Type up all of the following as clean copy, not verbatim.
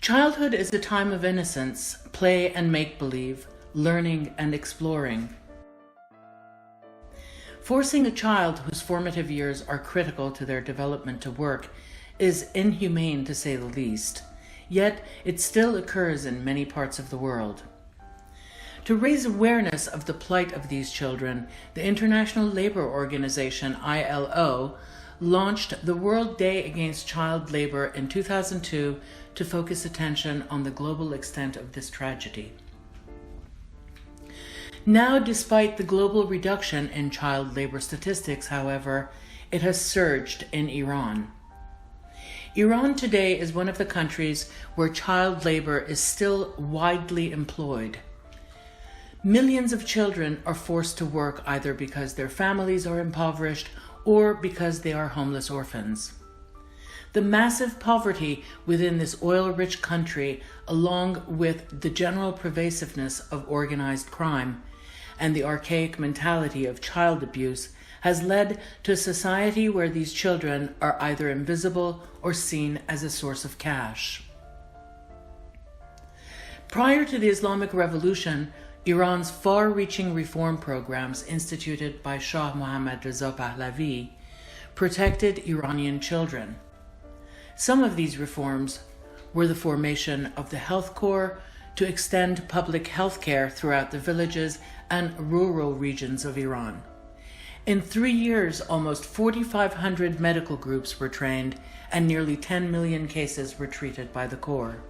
Childhood is a time of innocence, play and make-believe, learning and exploring. Forcing a child whose formative years are critical to their development to work is inhumane to say the least, yet it still occurs in many parts of the world. To raise awareness of the plight of these children, the International Labour Organization, ILO, launched the World Day Against Child Labour in 2002 to focus attention on the global extent of this tragedy. Now, despite the global reduction in child labor statistics, however, it has surged in Iran. Iran today is one of the countries where child labor is still widely employed. Millions of children are forced to work either because their families are impoverished or because they are homeless orphans. The massive poverty within this oil-rich country, along with the general pervasiveness of organized crime and the archaic mentality of child abuse, has led to a society where these children are either invisible or seen as a source of cash. Prior to the Islamic Revolution, Iran's far-reaching reform programs instituted by Shah Mohammad Reza Pahlavi protected Iranian children. Some of these reforms were the formation of the Health Corps to extend public health care throughout the villages and rural regions of Iran. In 3 years, almost 4,500 medical groups were trained and nearly 10 million cases were treated by the Corps.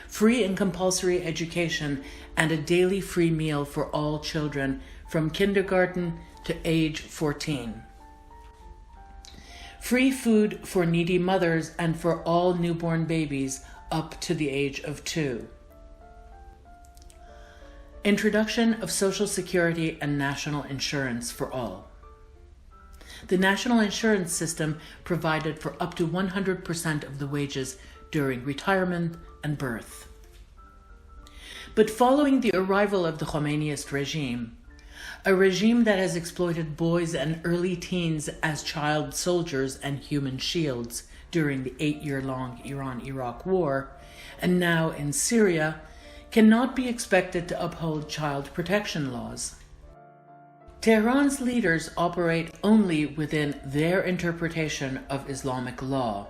Free and compulsory education and a daily free meal for all children from kindergarten to age 14. Free food for needy mothers and for all newborn babies up to the age of 2. Introduction of Social Security and national insurance for all. The national insurance system provided for up to 100% of the wages during retirement and birth. But following the arrival of the Khomeiniist regime, a regime that has exploited boys and early teens as child soldiers and human shields during the 8-year-long Iran-Iraq War, and now in Syria, cannot be expected to uphold child protection laws. Tehran's leaders operate only within their interpretation of Islamic law.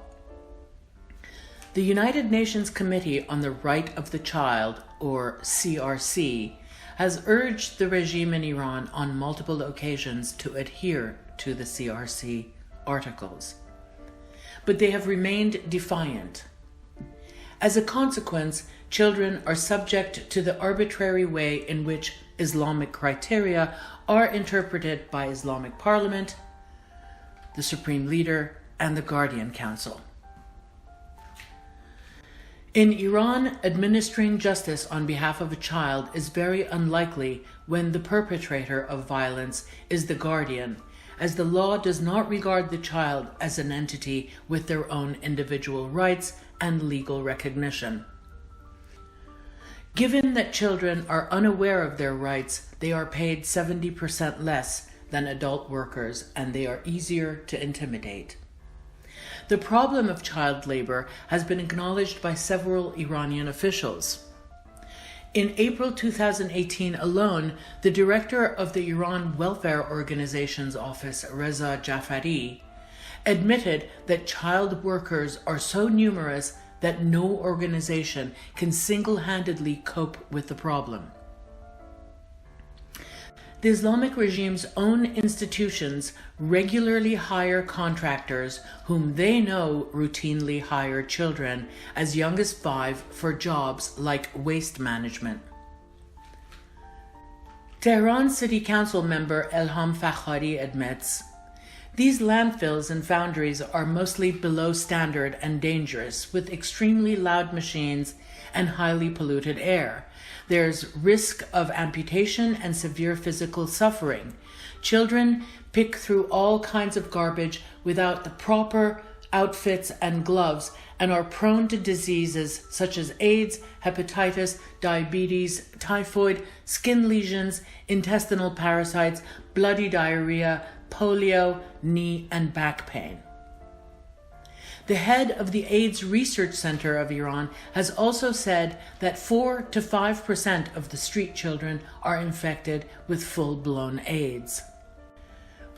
The United Nations Committee on the Right of the Child, or CRC, has urged the regime in Iran on multiple occasions to adhere to the CRC articles. But they have remained defiant. As a consequence, children are subject to the arbitrary way in which Islamic criteria are interpreted by Islamic Parliament, the Supreme Leader, and the Guardian Council. In Iran, administering justice on behalf of a child is very unlikely when the perpetrator of violence is the guardian, as the law does not regard the child as an entity with their own individual rights and legal recognition. Given that children are unaware of their rights, they are paid 70% less than adult workers, and they are easier to intimidate. The problem of child labor has been acknowledged by several Iranian officials. In April 2018 alone, the director of the Iran Welfare Organization's office, Reza Jafari, admitted that child workers are so numerous that no organization can single-handedly cope with the problem. The Islamic regime's own institutions regularly hire contractors whom they know routinely hire children as young as 5 for jobs like waste management. Tehran City Council member Elham Fakhari admits, "These landfills and foundries are mostly below standard and dangerous, with extremely loud machines and highly polluted air. There's risk of amputation and severe physical suffering. Children pick through all kinds of garbage without the proper outfits and gloves and are prone to diseases such as AIDS, hepatitis, diabetes, typhoid, skin lesions, intestinal parasites, bloody diarrhea, polio, knee and back pain." The head of the AIDS Research Center of Iran has also said that 4 to 5% of the street children are infected with full-blown AIDS.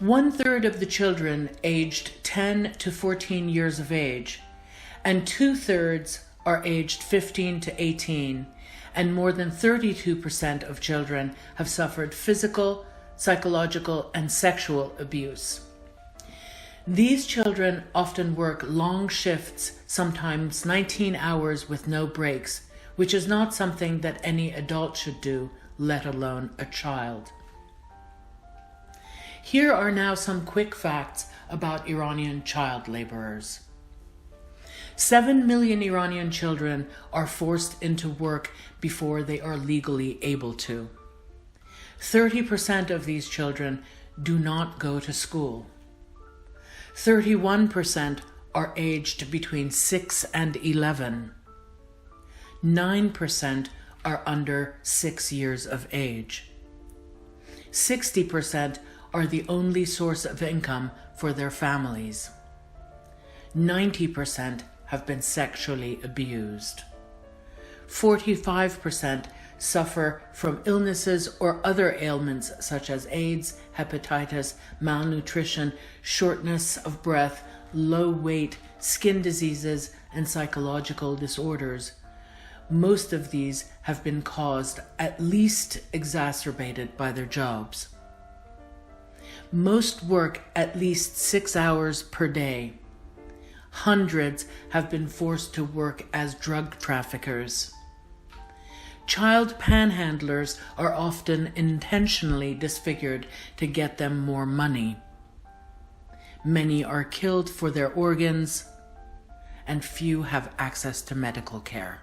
1/3 of the children aged 10 to 14 years of age, and 2/3 are aged 15 to 18, and more than 32% of children have suffered physical, psychological, and sexual abuse. These children often work long shifts, sometimes 19 hours with no breaks, which is not something that any adult should do, let alone a child. Here are now some quick facts about Iranian child laborers. 7 million Iranian children are forced into work before they are legally able to. 30% of these children do not go to school. 31% are aged between 6 and 11. 9% are under 6 years of age. 60% are the only source of income for their families. 90% have been sexually abused. 45% suffer from illnesses or other ailments such as AIDS, hepatitis, malnutrition, shortness of breath, low weight, skin diseases, and psychological disorders. Most of these have been caused, at least exacerbated, by their jobs. Most work at least 6 hours per day. Hundreds have been forced to work as drug traffickers. Child panhandlers are often intentionally disfigured to get them more money. Many are killed for their organs, and few have access to medical care.